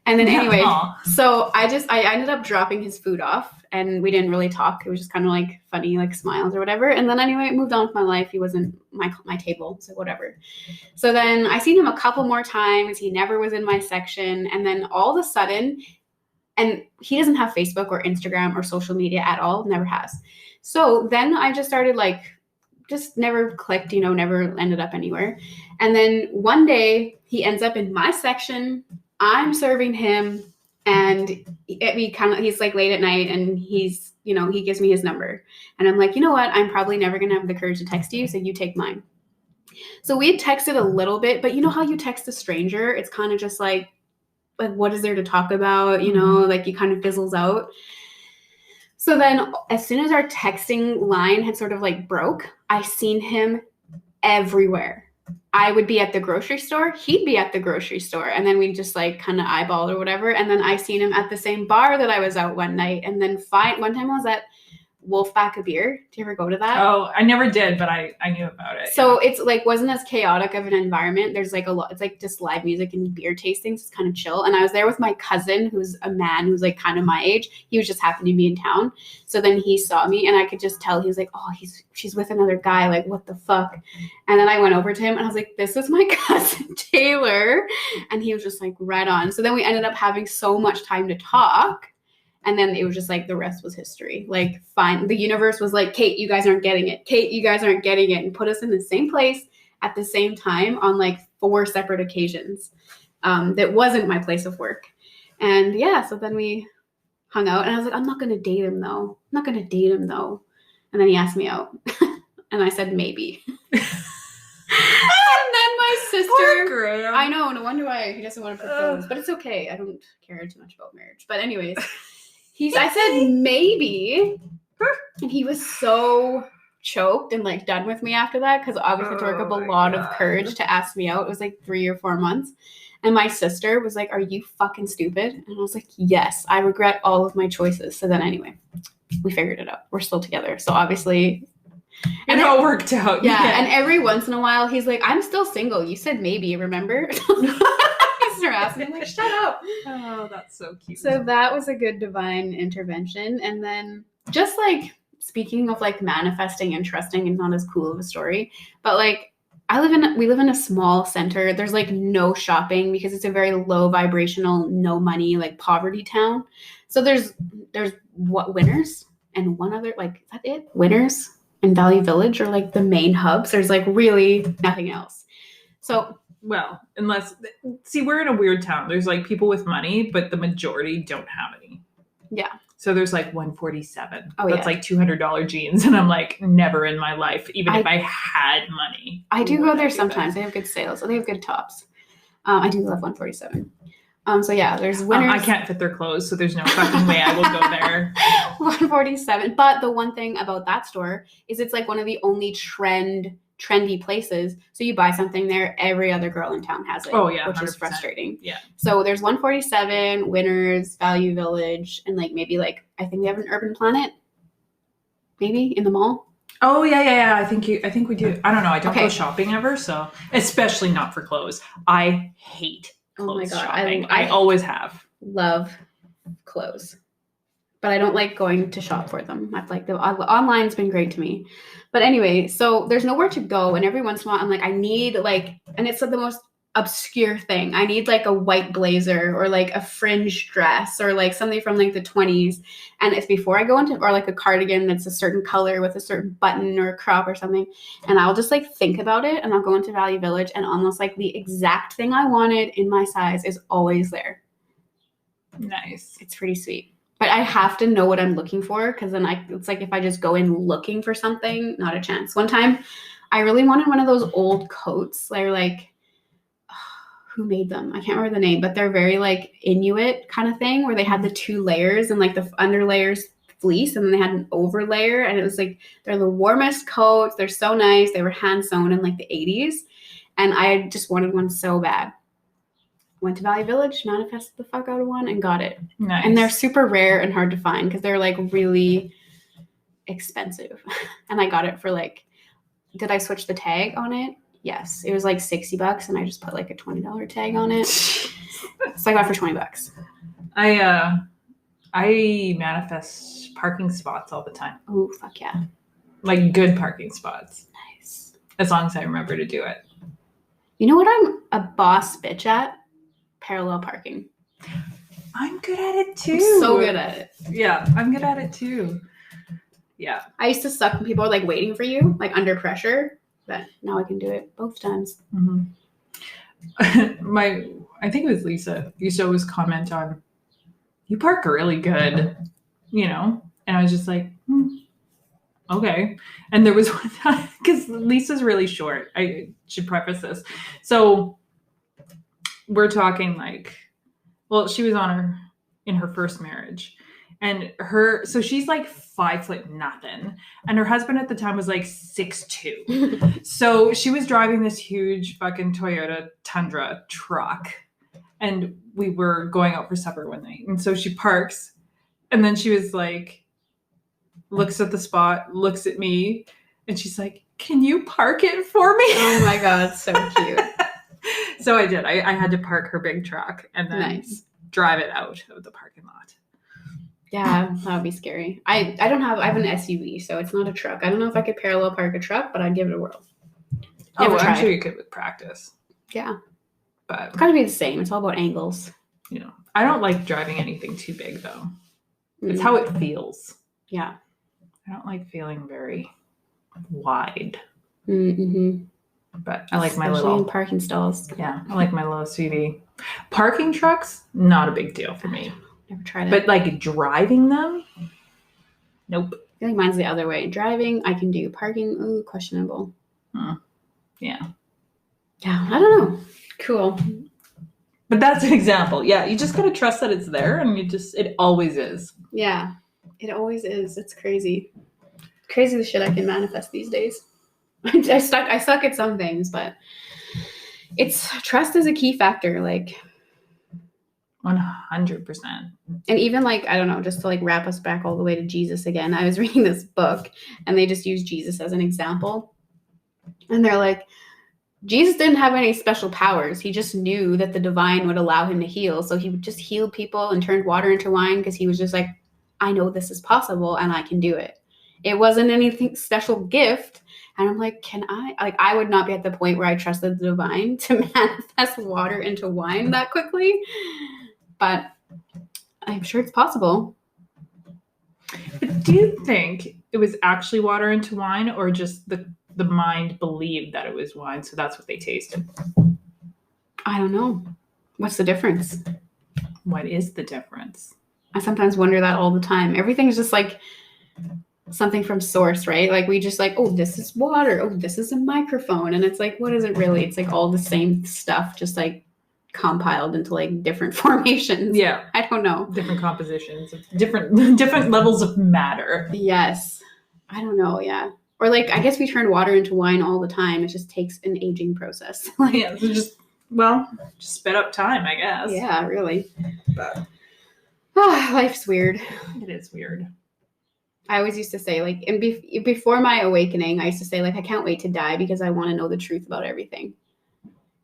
And then anyway, so I ended up dropping his food off and we didn't really talk. It was just kind of like funny, like smiles or whatever. And then anyway, I moved on with my life. He wasn't my table, so whatever. So then I seen him a couple more times. He never was in my section. And then all of a sudden, and he doesn't have Facebook or Instagram or social media at all, never has. So then I just started like, just never clicked, never ended up anywhere. And then one day he ends up in my section. I'm serving him and he's like late at night and he's, he gives me his number and I'm like, you know what? I'm probably never going to have the courage to text you. So you take mine. So we had texted a little bit, but you know how you text a stranger? It's kind of just like, like, what is there to talk about? You know, like you kind of fizzles out. So then as soon as our texting line had sort of like broke, I seen him everywhere. I would be at the grocery store, he'd be at the grocery store, and then we'd just like kind of eyeball or whatever. And then I seen him at the same bar that I was out one night. And then one time I was at Wolfpack a Beer. Do you ever go to that? Oh, I never did, but I knew about it. So it's like wasn't as chaotic of an environment. There's like a lot. It's like just live music and beer tastings. It's kind of chill. And I was there with my cousin, who's a man who's like kind of my age. He was just happened to be in town. So then he saw me, and I could just tell he was like, "Oh, she's with another guy. Like, what the fuck?" And then I went over to him, and I was like, "This is my cousin Taylor," and he was just like, "Right on." So then we ended up having so much time to talk. And then it was just like the rest was history. Like, fine. The universe was like, Kate, you guys aren't getting it. Kate, you guys aren't getting it. And put us in the same place at the same time on like 4 separate occasions. That wasn't my place of work. And yeah, so then we hung out. And I was like, I'm not going to date him though. And then he asked me out. And I said, maybe. And then my sister. Poor Graham. I know. No wonder why he doesn't want to propose. But it's okay. I don't care too much about marriage. But anyways. I said maybe, and he was so choked and like done with me after that because obviously it took up a lot of courage to ask me out. It was like 3 or 4 months, and my sister was like, "Are you fucking stupid?" And I was like, "Yes, I regret all of my choices." So then anyway, we figured it out. We're still together, so obviously. And it all worked out. Yeah, and every once in a while he's like, "I'm still single. You said maybe, remember?" Harassing, like, shut up. Oh, that's so cute. So that was a good divine intervention. And then just like speaking of like manifesting and trusting, and not as cool of a story, but like we live in a small center. There's like no shopping because it's a very low vibrational, no money, like poverty town. So there's what, Winners and one other, like, is that it? Winners and Valley Village are like the main hubs. There's like really nothing else. So well, we're in a weird town. There's like people with money, but the majority don't have any. Yeah. So there's like 147. Oh, that's like $200 jeans. And I'm like, never in my life, even if I had money. I do go there sometimes. They have good sales. They have good tops. I do love 147. So yeah, there's Winners. I can't fit their clothes, so there's no fucking way I will go there. 147. But the one thing about that store is it's like one of the only trendy places. So you buy something there, every other girl in town has it. Oh yeah, which 100%. is frustrating. Yeah. So there's 147, Winners, Value Village, and like maybe like I think we have an Urban Planet, maybe in the mall. Oh yeah. I think we do. I don't know. I don't go shopping ever, so especially not for clothes. I hate clothes shopping. I always have. Love clothes, but I don't like going to shop for them. I've like the online's been great to me. But anyway, so there's nowhere to go. And every once in a while, I'm like, I need like, and it's like the most obscure thing. I need like a white blazer or like a fringe dress or like something from like the 20s. And it's before I go into, or like a cardigan that's a certain color with a certain button or a crop or something. And I'll just like think about it, and I'll go into Value Village, and almost like the exact thing I wanted in my size is always there. Nice. It's pretty sweet. But I have to know what I'm looking for, because then it's like if I just go in looking for something, not a chance. One time, I really wanted one of those old coats. They're like, who made them? I can't remember the name, but they're very like Inuit kind of thing, where they had the 2 layers and like the under layers fleece, and then they had an over layer, and it was like they're the warmest coats. They're so nice. They were hand sewn in like the 80s, and I just wanted one so bad. Went to Valley Village, manifested the fuck out of one, and got it. Nice. And they're super rare and hard to find because they're like really expensive. And I got it for like, did I switch the tag on it? Yes. It was like $60, and I just put like a $20 tag on it. So I got it for $20. I manifest parking spots all the time. Oh, fuck yeah. Like good parking spots. Nice. As long as I remember to do it. You know what I'm a boss bitch at? Parallel parking. I'm good at it too. I'm so good at it. Yeah, I'm good at it too. Yeah. I used to suck when people were like waiting for you, like under pressure, but now I can do it both times. Mm-hmm. I think it was Lisa used to always comment on, you park really good, you know? And I was just like, okay. And there was one time, because Lisa's really short. I should preface this. So we're talking like Well, she was in her first marriage. And so she's like 5 foot nothing. And her husband at the time was like 6'2". So she was driving this huge fucking Toyota Tundra truck. And we were going out for supper one night. And so she parks. And then she was like, looks at the spot, looks at me. And she's like, can you park it for me? Oh my God, so cute. So I did. I had to park her big truck and then drive it out of the parking lot. Yeah, that would be scary. I have an SUV, so it's not a truck. I don't know if I could parallel park a truck, but I'd give it a whirl. I'm sure you could with practice. Yeah. But it's got to be the same. It's all about angles. I don't like driving anything too big, though. It's how it feels. Yeah. I don't like feeling very wide. Mm-hmm. But I like Especially my little... in parking stalls. Yeah, I like my little SUV. Parking trucks, not a big deal for me. Never tried it. But like driving them, nope. I feel like mine's the other way. Driving, I can do. Parking, ooh, questionable. Yeah. Yeah, I don't know. Cool. But that's an example. Yeah, you just gotta trust that it's there, and it always is. Yeah, it always is. It's crazy. Crazy the shit I can manifest these days. I suck at some things, but trust is a key factor. Like 100%. And even like, I don't know, just to like wrap us back all the way to Jesus again, I was reading this book and they just use Jesus as an example. And they're like, Jesus didn't have any special powers. He just knew that the divine would allow him to heal. So he would just heal people and turned water into wine because he was just like, I know this is possible and I can do it. It wasn't anything special gift. And I'm like, I would not be at the point where I trusted the divine to manifest water into wine that quickly. But I'm sure it's possible. But do you think it was actually water into wine, or just the mind believed that it was wine, so that's what they tasted? I don't know. What's the difference? What is the difference? I sometimes wonder that all the time. Everything's just like something from source, right? Like we just like, oh, this is water. Oh, this is a microphone. And it's like, what is it really? It's like all the same stuff, just like compiled into like different formations. Yeah. I don't know. Different compositions, different levels of matter. Yes. I don't know. Yeah. Or like, I guess we turn water into wine all the time. It just takes an aging process. Like, yeah. So just sped up time, I guess. Yeah, really. But life's weird. It is weird. I always used to say, like, and before my awakening, I used to say, like, I can't wait to die because I want to know the truth about everything.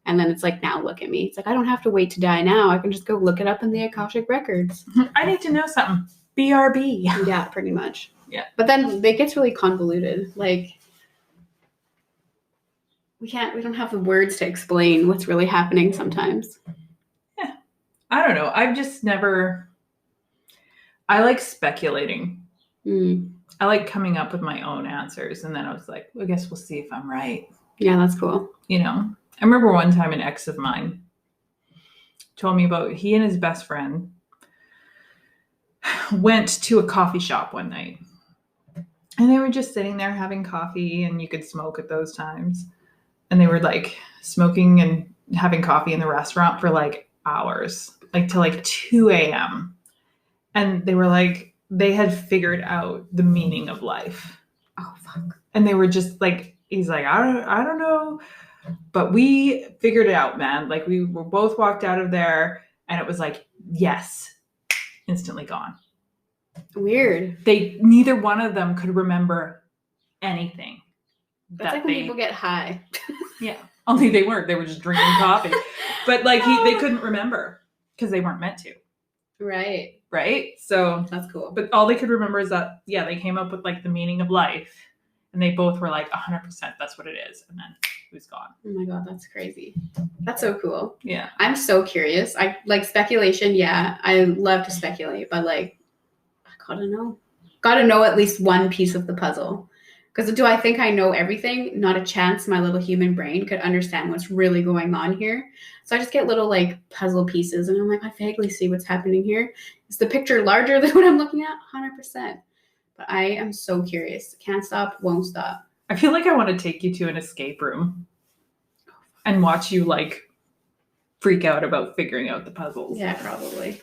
And then it's like, now look at me. It's like, I don't have to wait to die now. I can just go look it up in the Akashic records. I need to know something. BRB. Yeah, pretty much. Yeah. But then it gets really convoluted. Like, we don't have the words to explain what's really happening sometimes. Yeah. I don't know. I've just never, I like speculating. I like coming up with my own answers. And then I was like, well, I guess we'll see if I'm right. Yeah, that's cool. I remember one time an ex of mine told me about he and his best friend went to a coffee shop one night. And they were just sitting there having coffee, and you could smoke at those times. And they were like smoking and having coffee in the restaurant for like hours, like till like 2 a.m. And they were like, they had figured out the meaning of life. Oh, fuck. And they were just like, he's like, I don't know. But we figured it out, man. Like we were both walked out of there and it was like, yes, instantly gone. Weird. Neither one of them could remember anything. That's like when people get high. Yeah. Only they weren't. They were just drinking coffee. But like they couldn't remember because they weren't meant to. Right. Right? So that's cool. But all they could remember is that, yeah, they came up with like the meaning of life. And they both were like 100% that's what it is. And then it was gone. Oh my God, that's crazy. That's so cool. Yeah. I'm so curious. I like speculation. Yeah. I love to speculate, but like, I gotta know at least one piece of the puzzle. Because do I think I know everything? Not a chance my little human brain could understand what's really going on here. So I just get little like puzzle pieces and I'm like, I vaguely see what's happening here. Is the picture larger than what I'm looking at? 100%. But I am so curious. Can't stop, won't stop. I feel like I want to take you to an escape room and watch you like freak out about figuring out the puzzles. Yeah, probably.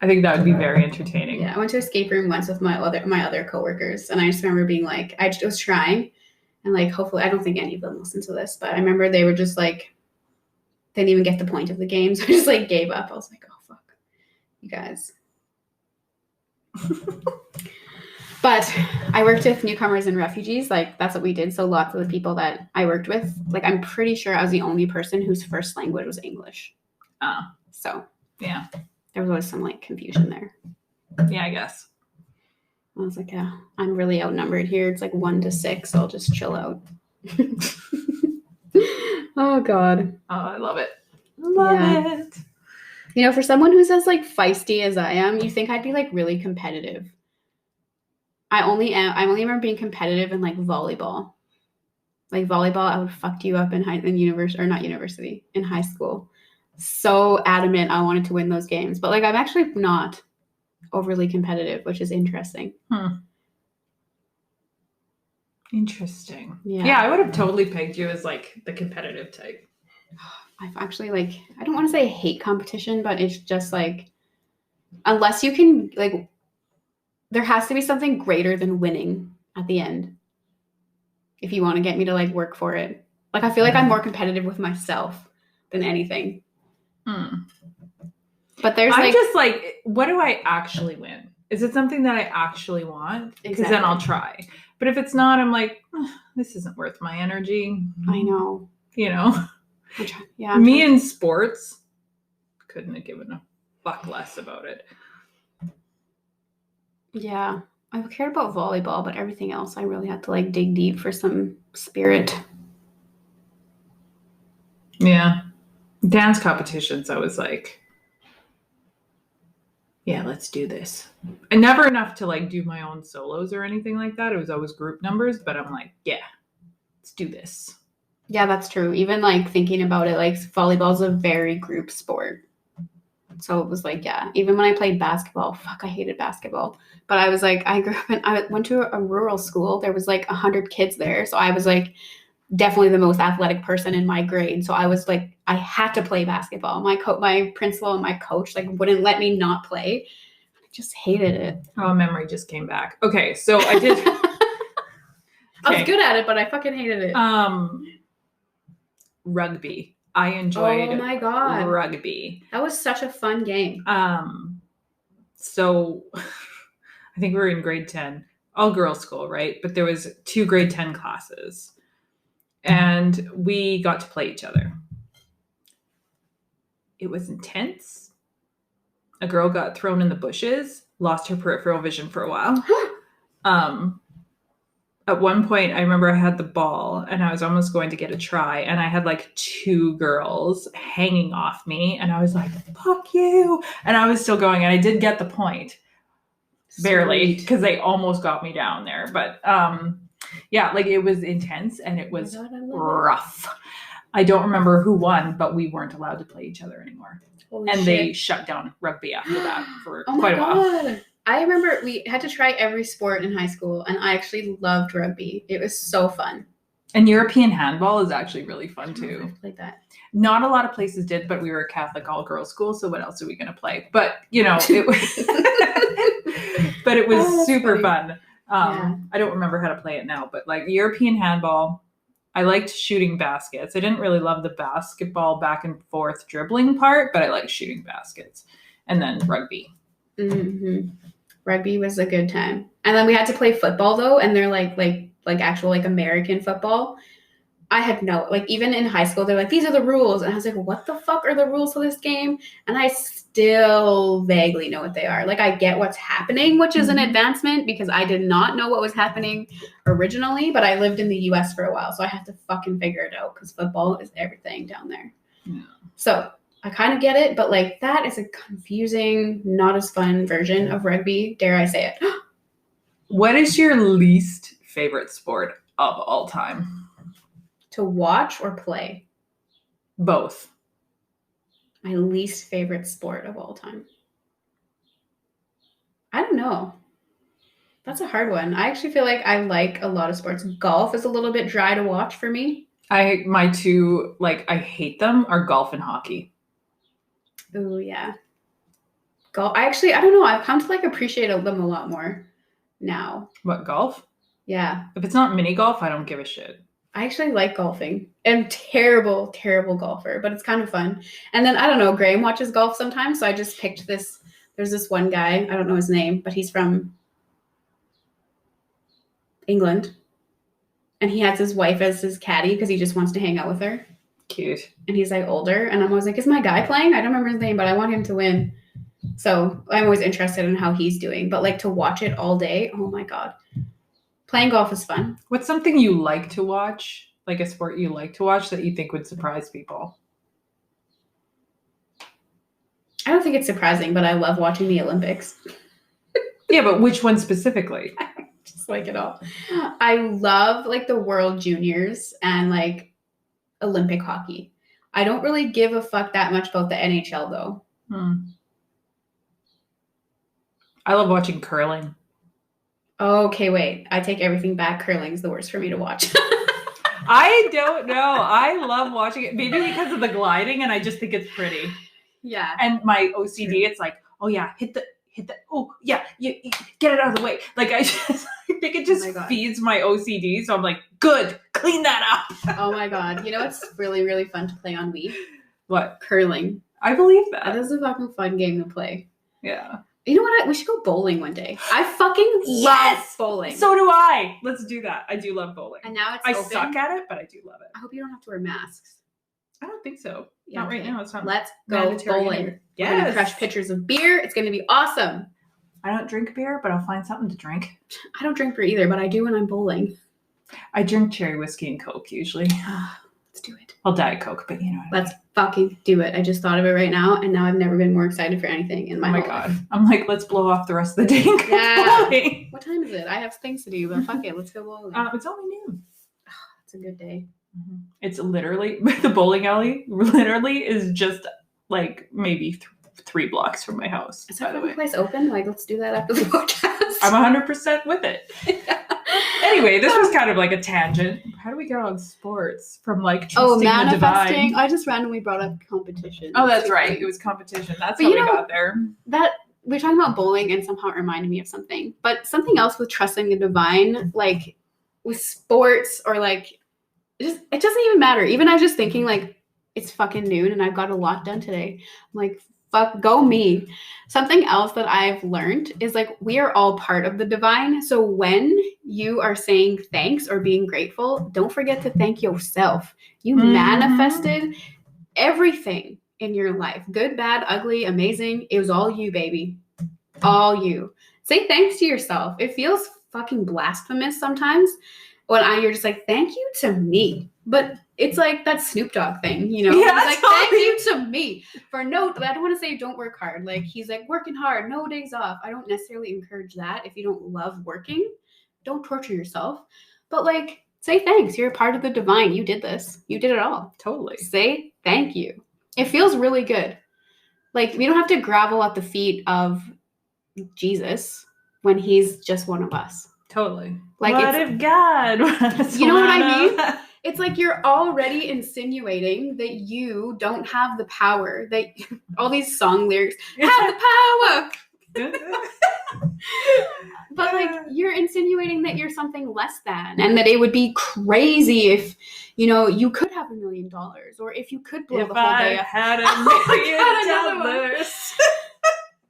I think that would be very entertaining. Yeah, I went to escape room once with my other coworkers, and I just remember being like, I just was trying, and like, hopefully, I don't think any of them listen to this, but I remember they were just like, they didn't even get the point of the game, so I just like gave up. I was like, oh fuck, you guys. But I worked with newcomers and refugees. Like, that's what we did. So lots of the people that I worked with, like, I'm pretty sure I was the only person whose first language was English. So yeah, there was always some like confusion there. Yeah, I guess. I was like, yeah, I'm really outnumbered here. It's like 1 to 6. So I'll just chill out. Oh God. Oh, I love it. Love it. You know, for someone who's as like feisty as I am, you think I'd be like really competitive. I only remember being competitive in like volleyball. Like volleyball, I would fuck you up in high school. So adamant I wanted to win those games. But like I'm actually not overly competitive, which is interesting. Interesting. Yeah. Yeah, I would have totally pegged you as like the competitive type. I've actually like, I don't want to say hate competition, but it's just like, unless you can like, there has to be something greater than winning at the end. If you want to get me to like work for it. Like, I feel like I'm more competitive with myself than anything. But there's I'm just like, what do I actually win? Is it something that I actually want? Because then I'll try. But if it's not, I'm like, this isn't worth my energy. I know. You know? Yeah. Me in sports, couldn't have given a fuck less about it. Yeah. I cared about volleyball, but everything else I really had to like dig deep for some spirit. Yeah. Dance competitions, I was like, yeah, let's do this. And never enough to like do my own solos or anything like that. It was always group numbers, but I'm like, yeah, let's do this. Yeah, that's true. Even like thinking about it, like volleyball is a very group sport. So it was like, yeah, even when I played basketball, fuck, I hated basketball. But I was like, I went to a rural school. There was like 100 kids there. So I was like definitely the most athletic person in my grade. So I was like, I had to play basketball. My principal and my coach like wouldn't let me not play. I just hated it. Oh, memory just came back. Okay, so I did. I was good at it, but I fucking hated it. Rugby. I enjoyed oh my God. rugby. That was such a fun game. So I think we were in grade 10, all girls school, right? But there was 2 grade 10 classes and we got to play each other. It was intense. A girl got thrown in the bushes, lost her peripheral vision for a while. At one point, I remember I had the ball and I was almost going to get a try and I had like 2 girls hanging off me and I was like, fuck you. And I was still going and I did get the point. Barely, because they almost got me down there. But yeah, like it was intense and it was rough. I don't remember who won, but we weren't allowed to play each other anymore. Holy and shit. They shut down rugby after that for quite a while. I remember we had to try every sport in high school, and I actually loved rugby. It was so fun. And European handball is actually really fun too. I played that. Not a lot of places did, but we were a Catholic all-girls school, so what else are we going to play? But, you know, it was, but it was super fun. I don't remember how to play it now, but like European handball, I liked shooting baskets. I didn't really love the basketball back and forth dribbling part, but I liked shooting baskets. And then rugby. Mm-hmm. Rugby was a good time. And then we had to play football though, and they're like actual like American football. I had no, like even in high school, they're like, these are the rules. And I was like, what the fuck are the rules of this game? And I still vaguely know what they are. Like I get what's happening, which is an advancement because I did not know what was happening originally, but I lived in the US for a while. So I had to fucking figure it out because football is everything down there. Yeah. So I kind of get it, but like that is a confusing, not as fun version of rugby. Dare I say it? What is your least favorite sport of all time? To watch or play? Both. My least favorite sport of all time. I don't know. That's a hard one. I actually feel like I like a lot of sports. Golf is a little bit dry to watch for me. My two, like, I hate them are golf and hockey. Oh yeah. Golf. I don't know. I've come to like appreciate them a lot more now. What, golf? Yeah. If it's not mini golf, I don't give a shit. I actually like golfing. I'm terrible, terrible golfer, but it's kind of fun. And then I don't know, Graham watches golf sometimes, so I just picked this. There's this one guy, I don't know his name, but he's from England. And he has his wife as his caddy because he just wants to hang out with her. Cute. And he's like older. And I'm always like, is my guy playing? I don't remember his name, but I want him to win. So I'm always interested in how he's doing. But like to watch it all day, oh my God. Playing golf is fun. What's something you like to watch? Like a sport you like to watch that you think would surprise people? I don't think it's surprising, but I love watching the Olympics. Yeah, but which one specifically? Just like it all. I love like the World Juniors and like Olympic hockey. I don't really give a fuck that much about the NHL though. I love watching curling. Okay, wait. I take everything back. Curling's the worst for me to watch. I don't know. I love watching it. Maybe because of the gliding, and I just think it's pretty. Yeah. And my OCD, it's like, oh yeah, hit the. Oh yeah, you get it out of the way. Like I think it just feeds my OCD. So I'm like, good, clean that up. Oh my God. You know what's really, really fun to play on Wii? What? Curling. I believe that. That is a fucking fun game to play. Yeah. You know what? We should go bowling one day. I fucking love bowling. So do I. Let's do that. I do love bowling. And now it's I open. suck at it, but I do love it. I hope you don't have to wear masks. I don't think so. Yeah, not right now. It's not. Let's go bowling. Yes. We're gonna crush pitchers of beer. It's gonna be awesome. I don't drink beer, but I'll find something to drink. I don't drink beer either, but I do when I'm bowling. I drink cherry whiskey and Coke usually. Let's do it. I'll Diet Coke, but you know. Let's fucking do it. I just thought of it right now, and now I've never been more excited for anything in my life. God. I'm like, let's blow off the rest of the day. Yeah. What time is it? I have things to do, but fuck it. Let's go bowling. It's only noon. It's a good day. Mm-hmm. It's literally, the bowling alley literally is just like maybe 3 blocks from my house. Is that place open? Like, let's do that after the podcast. I'm 100% with it. Anyway, this was kind of like a tangent. How do we get on sports from like trusting manifesting? The divine? I just randomly brought up competition. Oh, that's right. It was competition. That's how we got there. That we're talking about bowling, and somehow it reminded me of something. But something else with trusting the divine, like with sports or like, it doesn't even matter. Even I was just thinking like, it's fucking noon and I've got a lot done today. I'm like, fuck, go me. Something else that I've learned is like, we are all part of the divine. So when you are saying thanks or being grateful, don't forget to thank yourself. You manifested everything in your life. Good, bad, ugly, amazing. It was all you, baby. All you. Say thanks to yourself. It feels fucking blasphemous sometimes when you're just like, thank you to me. But it's like that Snoop Dogg thing, you know? Yeah, like, thank you to me. I don't want to say don't work hard. Like, he's like, working hard, no days off. I don't necessarily encourage that. If you don't love working, don't torture yourself. But like, say thanks. You're a part of the divine. You did this. You did it all. Totally. Say thank you. It feels really good. Like, we don't have to grovel at the feet of Jesus when he's just one of us. Totally. Like, what if God was you know what I mean? It's like you're already insinuating that you don't have the power. That all these song lyrics have the power. But like, you're insinuating that you're something less than, and that it would be crazy if, you know, you could have $1 million, or if you could blow the whole day. Had $1 million.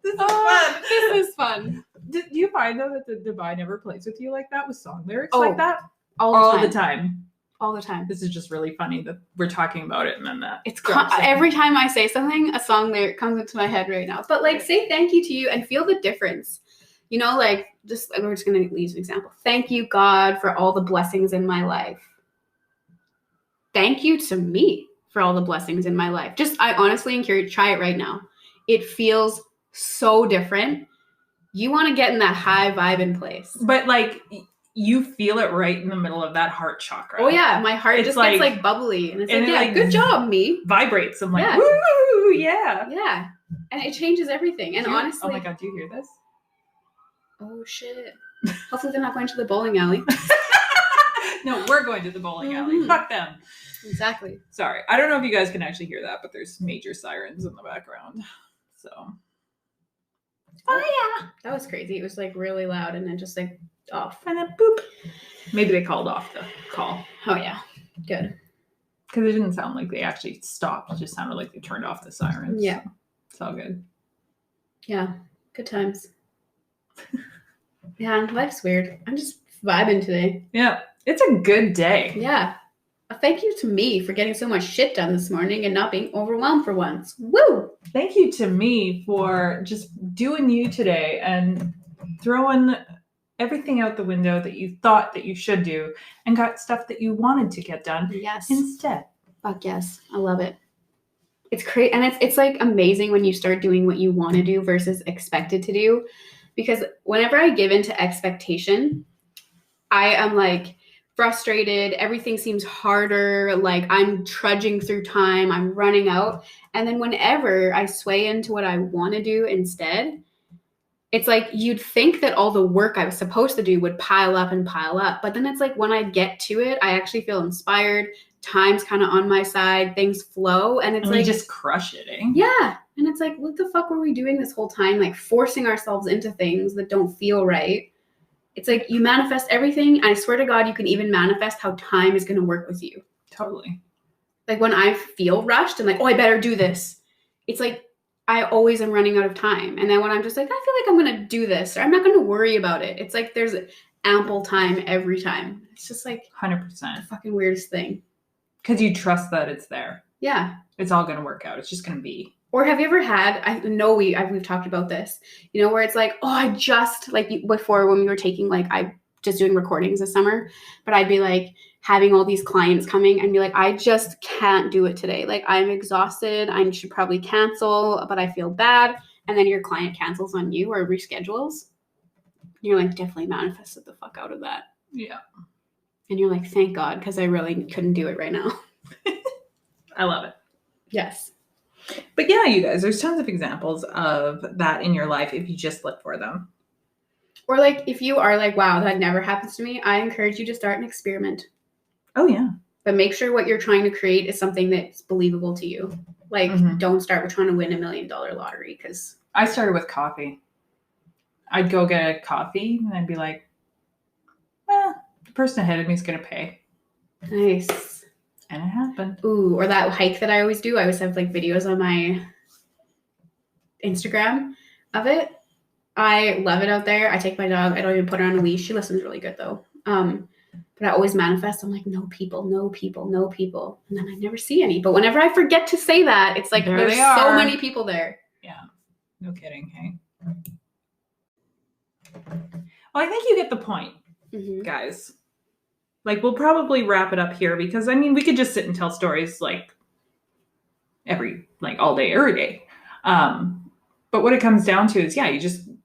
This is fun. Do you find though that the divine ever plays with you like that with song lyrics like that? All the time. All the time. This is just really funny that we're talking about it and then that. It's every time I say something, a song lyric comes into my head right now. But like, say thank you to you and feel the difference. You know, like, we're just going to use an example. Thank you, God, for all the blessings in my life. Thank you to me for all the blessings in my life. I honestly encourage, try it right now. It feels so different. You want to get in that high vibe in place. But like, you feel it right in the middle of that heart chakra. Oh yeah, my heart just gets like bubbly. And it's like, yeah, good job, me. Vibrates. I'm like, woo, yeah. Yeah. And it changes everything. And honestly. Oh my God, do you hear this? Oh shit. Hopefully they're not going to the bowling alley. No, we're going to the bowling alley. Fuck them. Exactly. Sorry. I don't know if you guys can actually hear that, but there's major sirens in the background. So. Oh, yeah. That was crazy. It was like really loud and then just like off. And then boop. Maybe they called off the call. Oh, yeah. Good. Because it didn't sound like they actually stopped. It just sounded like they turned off the sirens. Yeah. So it's all good. Yeah. Good times. Yeah, life's weird. I'm just vibing today. Yeah. It's a good day. Yeah. Thank you to me for getting so much shit done this morning and not being overwhelmed for once. Woo! Thank you to me for just doing you today and throwing everything out the window that you thought that you should do and got stuff that you wanted to get done instead. Fuck yes. I love it. It's great. And it's like amazing when you start doing what you want to do versus expected to do. Because whenever I give into expectation, I am like frustrated. Everything seems harder. Like I'm trudging through time. I'm running out. And then whenever I sway into what I want to do instead, it's like you'd think that all the work I was supposed to do would pile up and pile up. But then it's like when I get to it, I actually feel inspired. Time's kind of on my side. Things flow. And it's like you just crush it, eh? Yeah. And it's like, what the fuck were we doing this whole time? Like forcing ourselves into things that don't feel right. It's like you manifest everything. And I swear to God, you can even manifest how time is going to work with you. Totally. Like when I feel rushed and like, oh, I better do this. It's like I always am running out of time. And then when I'm just like, I feel like I'm going to do this or I'm not going to worry about it. It's like there's ample time every time. It's just like 100%. The fucking weirdest thing. Because you trust that it's there. Yeah. It's all going to work out. It's just going to be. Or have you ever had, I know we've talked about this, you know, where it's like, oh, I just, like before when we were taking, like, I just doing recordings this summer, but I'd be like having all these clients coming and be like, I just can't do it today. Like, I'm exhausted. I should probably cancel, but I feel bad. And then your client cancels on you or reschedules. You're like, definitely manifested the fuck out of that. Yeah. And you're like, thank God, because I really couldn't do it right now. I love it. Yes. But yeah, you guys, there's tons of examples of that in your life if you just look for them. Or like, if you are like, wow, that never happens to me, I encourage you to start an experiment. Oh, yeah. But make sure what you're trying to create is something that's believable to you. Like, Don't start with trying to win $1 million lottery because... I started with coffee. I'd go get a coffee and I'd be like, well, the person ahead of me is going to pay. Nice. And it happened. Ooh, or that hike that I always do. I always have like videos on my Instagram of it. I love it out there. I take my dog. I don't even put her on a leash. She listens really good though. But I always manifest. I'm like, no people, no people, no people. And then I never see any. But whenever I forget to say that, it's like there's so many people there. Yeah. No kidding. Hey. Well, I think you get the point, guys. Like, we'll probably wrap it up here because, I mean, we could just sit and tell stories, like, all day, every day. But what it comes down to is, yeah,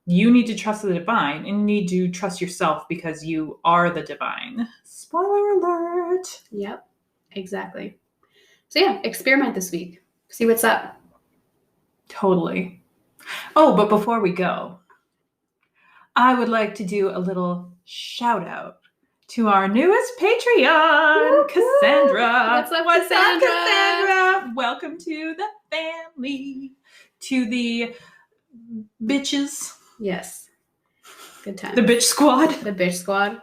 you need to trust the divine and you need to trust yourself because you are the divine. Spoiler alert. Yep, exactly. So, yeah, experiment this week. See what's up. Totally. Oh, but before we go, I would like to do a little shout out to our newest Patreon, woo-hoo! Cassandra. What's up, Cassandra? Welcome to the family. To the bitches. Yes. Good time. The bitch squad. The bitch squad.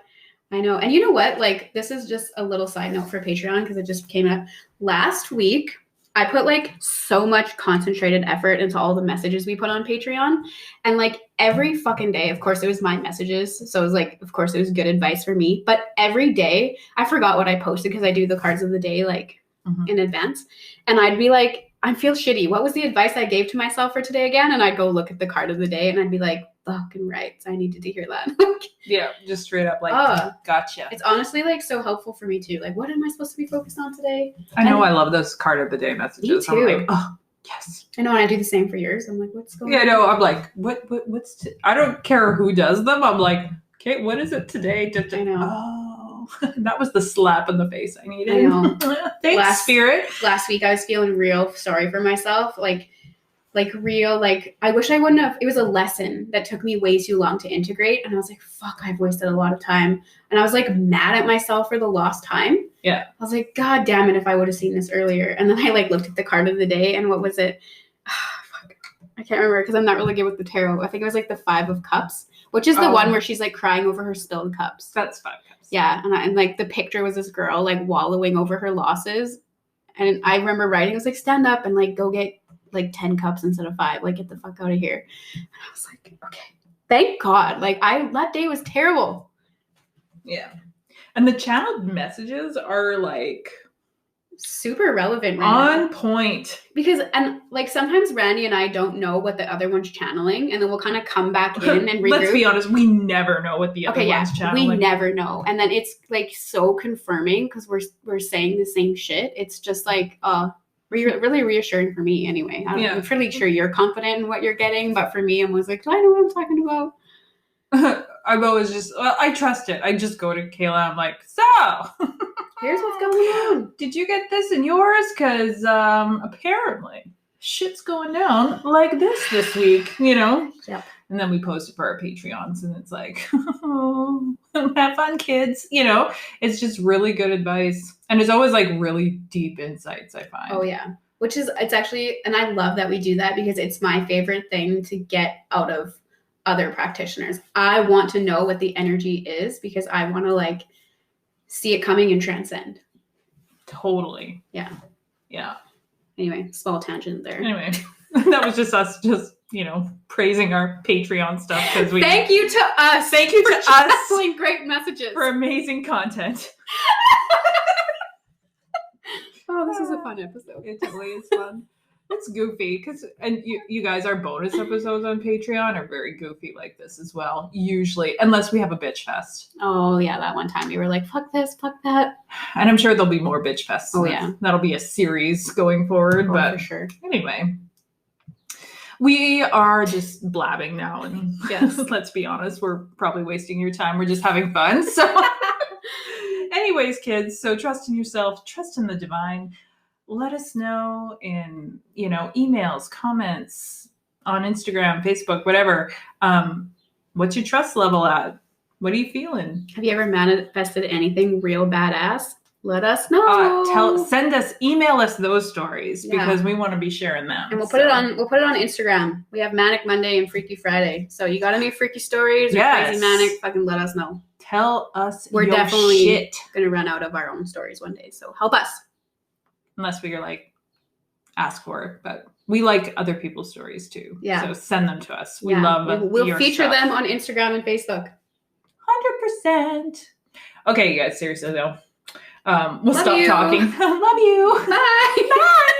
I know. And you know what? Like, this is just a little side note for Patreon because it just came up. Last week, I put like so much concentrated effort into all the messages we put on Patreon. And like every fucking day, of course, it was my messages. So it was like, of course, it was good advice for me. But every day, I forgot what I posted because I do the cards of the day like in advance. And I'd be like, I feel shitty. What was the advice I gave to myself for today again? And I'd go look at the card of the day and I'd be like, fucking right. I needed to hear that. Yeah, just straight up like, gotcha. It's honestly like so helpful for me too. Like, what am I supposed to be focused on today? I know. I love those card of the day messages. Me too. I'm like, oh, yes. I know. And I do the same for yours. I'm like, what's going on? Yeah, no, I'm like, what's I don't care who does them. I'm like, okay, what is it today? I know. Oh, that was the slap in the face I needed. I know. Thanks, Spirit. Last week I was feeling real sorry for myself. Like like real, like I wish I wouldn't have, it was a lesson that took me way too long to integrate. And I was like, fuck, I've wasted a lot of time. And I was like mad at myself for the lost time. Yeah. I was like, God damn it, if I would have seen this earlier. And then I like looked at the card of the day, and what was it? Fuck. I can't remember because I'm not really good with the tarot. I think it was like the 5 of Cups, which is the one where she's like crying over her spilled cups. That's 5 cups. Yeah. And like the picture was this girl like wallowing over her losses. And I remember writing, I was like, stand up and like go get like 10 cups instead of 5, like get the fuck out of here. And I was like, okay, thank God. Like that day was terrible. Yeah. And the channeled messages are like super relevant right on now. point. Because, and like sometimes Randy and I don't know what the other one's channeling, and then we'll kind of come back in and regroup. Let's be honest, we never know what the other one's channeling. We never know. And then it's like so confirming because we're saying the same shit. It's just like really reassuring for me anyway. I'm pretty sure you're confident in what you're getting, but for me, I was like, do I know what I'm talking about? I've always just, I trust it. I just go to Kayla. I'm like, so here's what's going on. Did you get this in yours? Because apparently shit's going down like this week, you know? Yep. And then we post it for our Patreons, and it's like, oh, have fun, kids. You know, it's just really good advice. And it's always like really deep insights, I find. Oh, yeah. Which is, it's actually, and I love that we do that because it's my favorite thing to get out of other practitioners. I want to know what the energy is because I want to like see it coming and transcend. Totally. Yeah. Yeah. Anyway, small tangent there. Anyway, that was just us you know, praising our Patreon stuff because we thank you to us. Thank you to us for great messages. For amazing content. Oh, this is a fun episode. It totally is fun. It's goofy and you guys, our bonus episodes on Patreon are very goofy like this as well. Usually, unless we have a bitch fest. Oh yeah, that one time we were like, fuck this, fuck that. And I'm sure there'll be more bitch fests. Oh yeah, that'll be a series going forward. But for sure. Anyway, we are just blabbing now, and yes, let's be honest, we're probably wasting your time. We're just having fun. So, anyways, kids, so trust in yourself, trust in the divine. Let us know in, you know, emails, comments on Instagram, Facebook, whatever. What's your trust level at? What are you feeling? Have you ever manifested anything real badass? Let us know. Email us those stories because we want to be sharing them. And we'll put it on Instagram. We have Manic Monday and Freaky Friday. So you got any freaky stories or crazy manic, fucking let us know. Tell us we're definitely gonna run out of our own stories one day. So help us. Unless we are like, ask for it. But we like other people's stories too. Yeah. So send them to us. We love We'll feature them on Instagram and Facebook. 100%. Okay, you guys, seriously though. We'll Love stop you. talking. Love you. Bye. Bye.